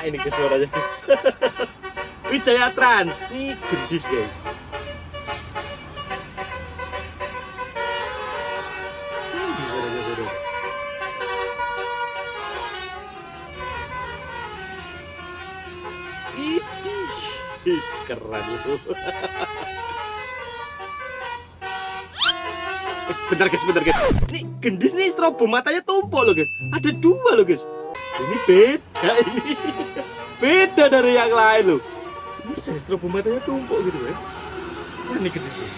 ini guys suaranya guys. Wijaya Trans nih gendis guys. Canggih suaranya bro. Idih, keren itu. Bentar guys. Nih gendis nih strobo matanya tumpuk loh guys. Ada 2 loh guys. Ini beda ini. Beda dari yang lain loh. Bisa strobo matanya tumpuk gitu ya. Ini gendis loh.